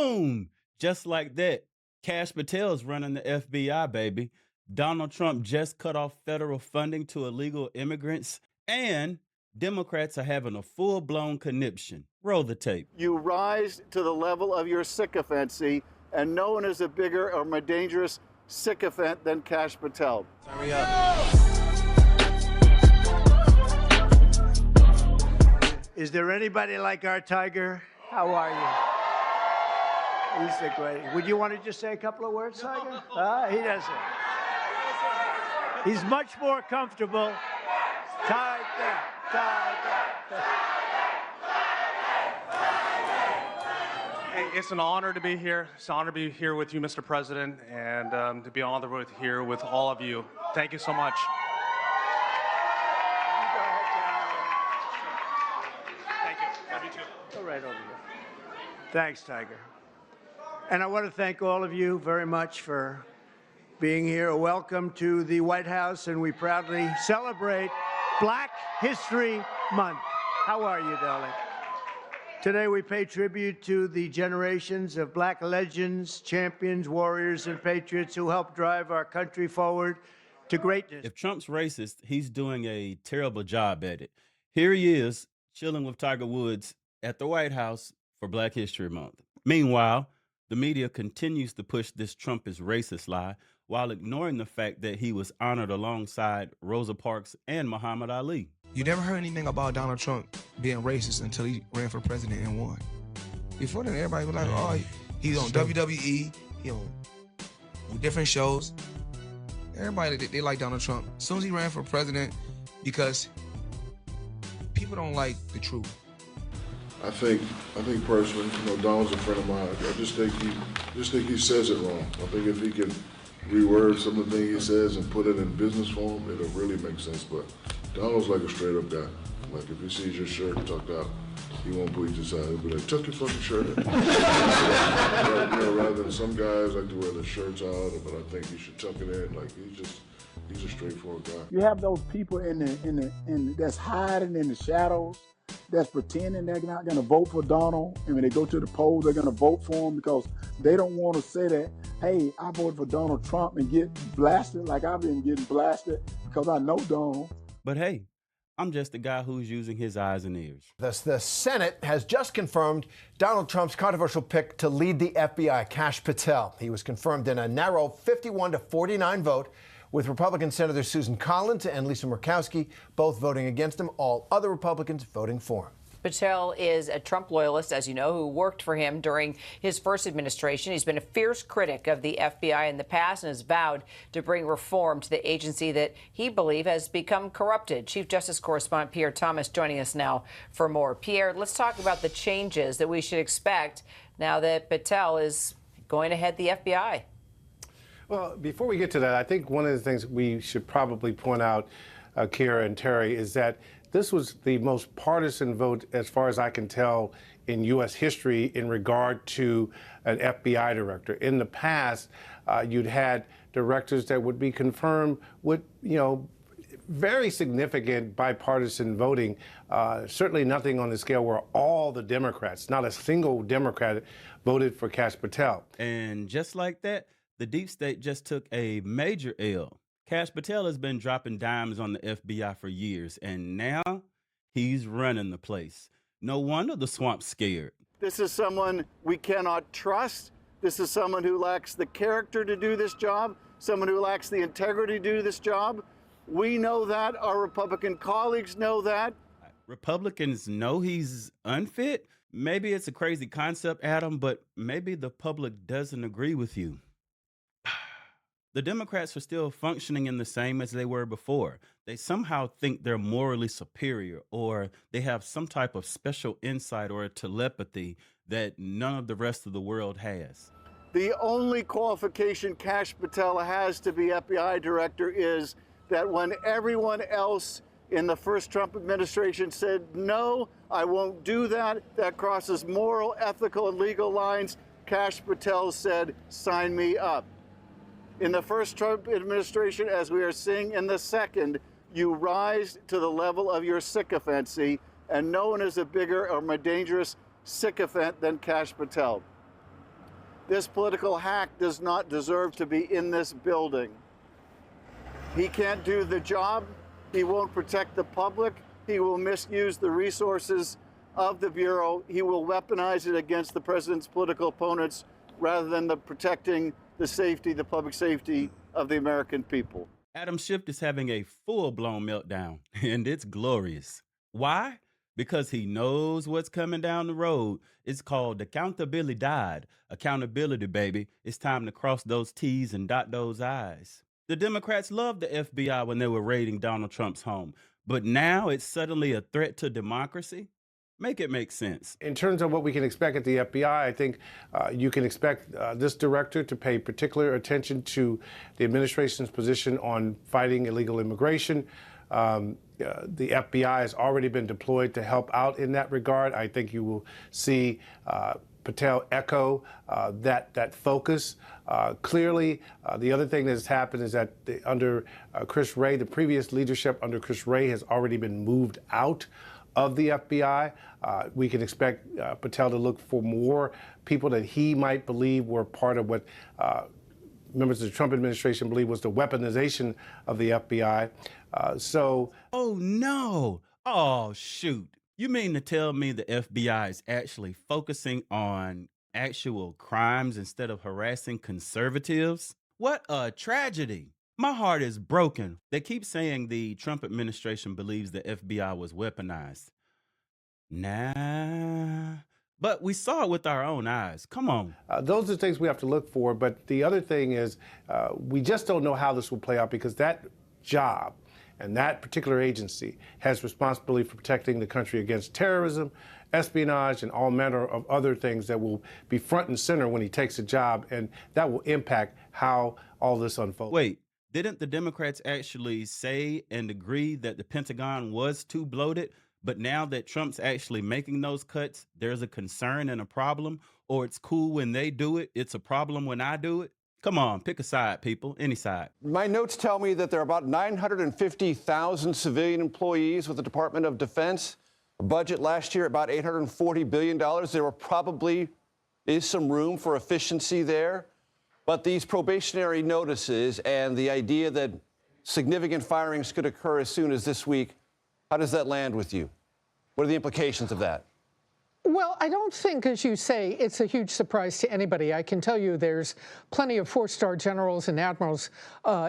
Boom! Just like that, Kash Patel's running the FBI, baby. Donald Trump just cut off federal funding to illegal immigrants, and Democrats are having a full-blown conniption. Roll the tape. You rise to the level of your sycophancy, and no one is a bigger or more dangerous sycophant than Kash Patel. Hurry up. Is there anybody like our Tiger? How are you? He's a great. Would you want to just say a couple of words, Tiger? He doesn't. He's much more comfortable. Tiger. Hey, it's an honor to be here. It's an honor to be here with you, Mr. President, and to be honored here with all of you. Thank you so much. Thank you. Love you too. Go right over here. Thanks, Tiger. And I want to thank all of you very much for being here. Welcome to the White House, and we proudly celebrate Black History Month. How are you, darling? Today we pay tribute to the generations of Black legends, champions, warriors, and patriots who helped drive our country forward to greatness. If Trump's racist, he's doing a terrible job at it. Here he is, chilling with Tiger Woods at the White House for Black History Month. Meanwhile, the media continues to push this Trump is racist lie while ignoring the fact that he was honored alongside Rosa Parks and Muhammad Ali. You never heard anything about Donald Trump being racist until he ran for president and won. Before then, everybody was like, oh, he's on WWE, he on different shows. Everybody, they like Donald Trump. As soon as he ran for president, because people don't like the truth. I think personally, Donald's a friend of mine. I just think he says it wrong. I think if he can reword some of the things he says and put it in business form, it'll really make sense. But Donald's like a straight up guy. Like if he sees your shirt tucked out, he won't bleach his eye. He'll be like, tuck your fucking shirt in. Rather than some guys like to wear their shirts out, but I think he should tuck it in. Like he's a straightforward guy. You have those people in that's hiding in the shadows, that's pretending they're not going to vote for Donald, and when they go to the polls, they're going to vote for him because they don't want to say that, hey, I voted for Donald Trump and get blasted like I've been getting blasted because I know Donald. But hey, I'm just a guy who's using his eyes and ears. The Senate has just confirmed Donald Trump's controversial pick to lead the FBI, Kash Patel. He was confirmed in a narrow 51-49 vote, with Republican Senators Susan Collins and Lisa Murkowski both voting against him, all other Republicans voting for him. Patel is a Trump loyalist, as you know, who worked for him during his first administration. He's been a fierce critic of the FBI in the past and has vowed to bring reform to the agency that he believes has become corrupted. Chief Justice Correspondent Pierre Thomas joining us now for more. Pierre, let's talk about the changes that we should expect now that Patel is going to head the FBI. Well, before we get to that, I think one of the things we should probably point out, Kira and Terry, is that this was the most partisan vote, as far as I can tell, in U.S. history in regard to an FBI director. In the past, you'd had directors that would be confirmed with, very significant bipartisan voting, certainly nothing on the scale where all the Democrats, not a single Democrat, voted for Kash Patel. And just like that, the deep state just took a major L. Kash Patel has been dropping dimes on the FBI for years, and now he's running the place. No wonder the swamp's scared. This is someone we cannot trust. This is someone who lacks the character to do this job, someone who lacks the integrity to do this job. We know that. Our Republican colleagues know that. Republicans know he's unfit? Maybe it's a crazy concept, Adam, but maybe the public doesn't agree with you. The Democrats are still functioning in the same as they were before. They somehow think they're morally superior, or they have some type of special insight or telepathy that none of the rest of the world has. The only qualification Kash Patel has to be FBI director is that when everyone else in the first Trump administration said, no, I won't do that, that crosses moral, ethical, and legal lines, Kash Patel said, sign me up. In the first Trump administration, as we are seeing in the second, you rise to the level of your sycophancy, and no one is a bigger or more dangerous sycophant than Kash Patel. This political hack does not deserve to be in this building. He can't do the job. He won't protect the public. He will misuse the resources of the Bureau. He will weaponize it against the president's political opponents rather than protecting the safety, the public safety of the American people. Adam Schiff is having a full-blown meltdown, and it's glorious. Why? Because he knows what's coming down the road. It's called accountability died. Accountability, baby. It's time to cross those T's and dot those I's. The Democrats loved the FBI when they were raiding Donald Trump's home, but now it's suddenly a threat to democracy? Make it make sense. In terms of what we can expect at the FBI, I think you can expect this director to pay particular attention to the administration's position on fighting illegal immigration. The FBI has already been deployed to help out in that regard. I think you will see Patel echo that focus. Clearly, the other thing that has happened is that under Chris Wray, the previous leadership under Chris Wray has already been moved out of the FBI. We can expect Patel to look for more people that he might believe were part of what members of the Trump administration believe was the weaponization of the FBI. Oh, no. Oh, shoot. You mean to tell me the FBI is actually focusing on actual crimes instead of harassing conservatives? What a tragedy. My heart is broken. They keep saying the Trump administration believes the FBI was weaponized. Nah. But we saw it with our own eyes. Come on. Those are things we have to look for. But the other thing is we just don't know how this will play out because that job and that particular agency has responsibility for protecting the country against terrorism, espionage, and all manner of other things that will be front and center when he takes a job, and that will impact how all this unfolds. Wait, didn't the Democrats actually say and agree that the Pentagon was too bloated? But now that Trump's actually making those cuts, there's a concern and a problem? Or it's cool when they do it, it's a problem when I do it? Come on, pick a side, people, any side. My notes tell me that there are about 950,000 civilian employees with the Department of Defense. A budget last year, about $840 billion. There probably is some room for efficiency there. But these probationary notices and the idea that significant firings could occur as soon as this week, how does that land with you? What are the implications of that? Well, I don't think, as you say, it's a huge surprise to anybody. I can tell you there's plenty of four-star generals and admirals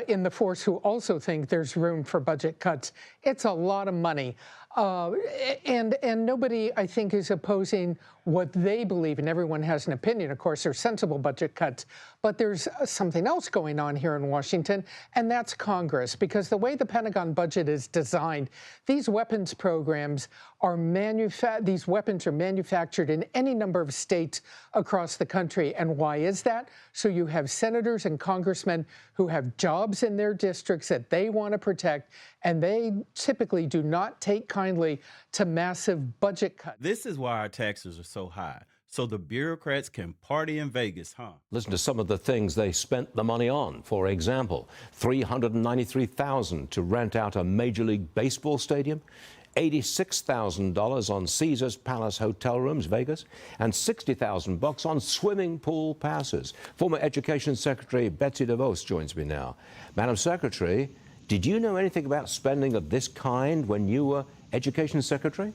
in the force who also think there's room for budget cuts. It's a lot of money. And nobody, I think, is opposing what they believe, and everyone has an opinion. Of course, they're sensible budget cuts. But there's something else going on here in Washington, and that's Congress. Because the way the Pentagon budget is designed, these weapons programs are these weapons are manufactured in any number of states across the country. And why is that? So you have senators and congressmen who have jobs in their districts that they want to protect, and they typically do not take kindly to massive budget cuts. This is why our taxes are so high. So the bureaucrats can party in Vegas, huh? Listen to some of the things they spent the money on. For example, $393,000 to rent out a Major League Baseball stadium, $86,000 on Caesars Palace hotel rooms, Vegas, and $60,000 on swimming pool passes. Former Education Secretary Betsy DeVos joins me now. Madam Secretary, did you know anything about spending of this kind when you were Education Secretary?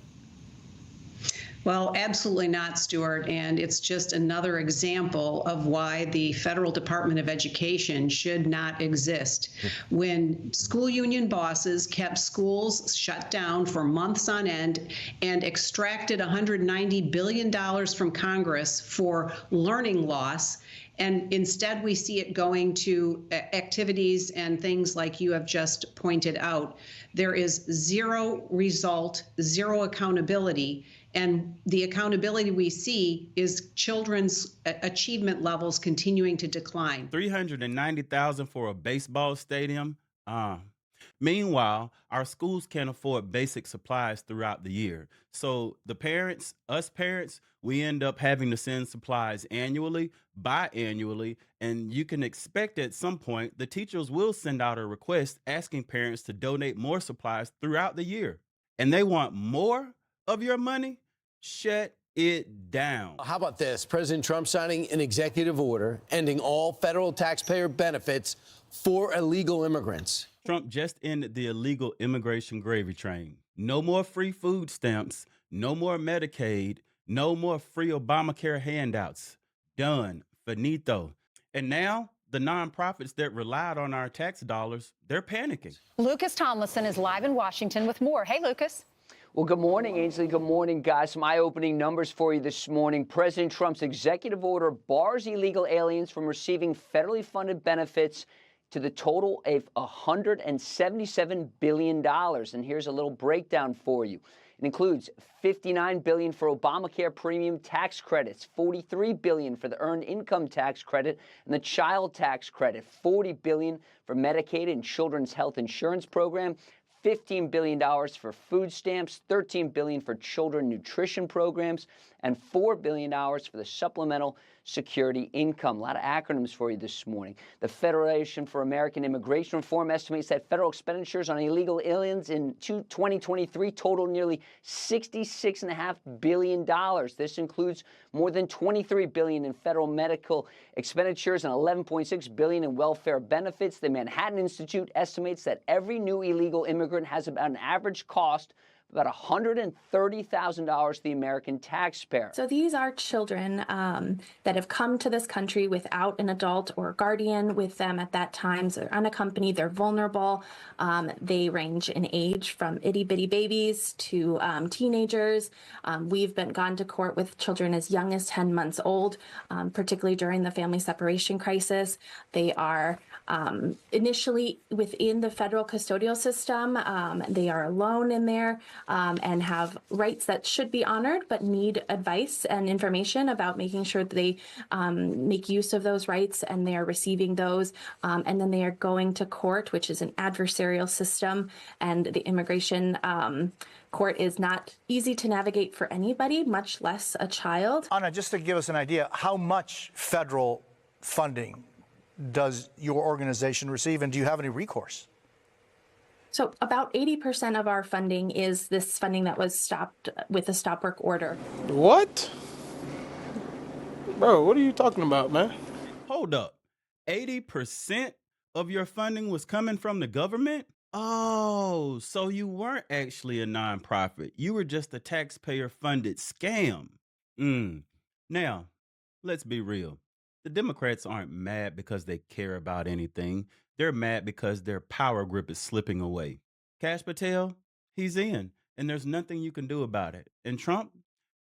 Well, absolutely not, Stuart. And it's just another example of why the Federal Department of Education should not exist. When school union bosses kept schools shut down for months on end and extracted $190 billion from Congress for learning loss, and instead we see it going to activities and things like you have just pointed out, there is zero result, zero accountability. And the accountability we see is children's achievement levels continuing to decline. $390,000 for a baseball stadium. Meanwhile, our schools can't afford basic supplies throughout the year. So the parents, us parents, we end up having to send supplies annually, biannually, and you can expect at some point the teachers will send out a request asking parents to donate more supplies throughout the year. And they want more of your money? Shut it down. How about this? President Trump signing an executive order ending all federal taxpayer benefits for illegal immigrants. Trump just ended the illegal immigration gravy train. No more free food stamps, no more Medicaid, no more free Obamacare handouts. Done. Finito. And now the nonprofits that relied on our tax dollars, they're panicking. Lucas Tomlinson is live in Washington with more. Hey, Lucas. Well, good morning, Ainsley. Good morning, guys. Some eye-opening numbers for you this morning. President Trump's executive order bars illegal aliens from receiving federally funded benefits to the total of $177 billion. And here's a little breakdown for you. It includes $59 billion for Obamacare premium tax credits, $43 billion for the earned income tax credit and the child tax credit, $40 billion for Medicaid and Children's Health Insurance Program, $15 billion for food stamps, $13 billion for children nutrition programs, and $4 billion for the supplemental security income. A lot of acronyms for you this morning. The Federation for American Immigration Reform estimates that federal expenditures on illegal aliens in 2023 total nearly $66.5 billion. This includes more than $23 billion in federal medical expenditures and $11.6 billion in welfare benefits. The Manhattan Institute estimates that every new illegal immigrant has about an average cost about $130,000 to the American taxpayer. So these are children that have come to this country without an adult or guardian with them at that time. So they're unaccompanied, they're vulnerable. They range in age from itty bitty babies to teenagers. We've gone to court with children as young as 10 months old, particularly during the family separation crisis. They are initially within the federal custodial system. They are alone in there. And have rights that should be honored, but need advice and information about making sure that they make use of those rights and they are receiving those. And then they are going to court, which is an adversarial system. And the immigration court is not easy to navigate for anybody, much less a child. Anna, just to give us an idea, how much federal funding does your organization receive, and do you have any recourse? So about 80% of our funding is this funding that was stopped with a stop work order. What? Bro, what are you talking about, man? Hold up. 80% of your funding was coming from the government? Oh, so you weren't actually a nonprofit. You were just a taxpayer-funded scam. Now, let's be real. The Democrats aren't mad because they care about anything. They're mad because their power grip is slipping away. Kash Patel, he's in, and there's nothing you can do about it. And Trump,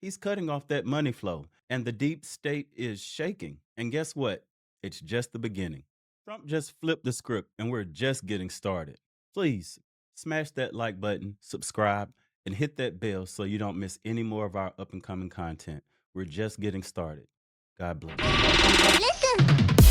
he's cutting off that money flow, and the deep state is shaking. And guess what? It's just the beginning. Trump just flipped the script, and we're just getting started. Please smash that like button, subscribe, and hit that bell so you don't miss any more of our up-and-coming content. We're just getting started. God bless. Listen.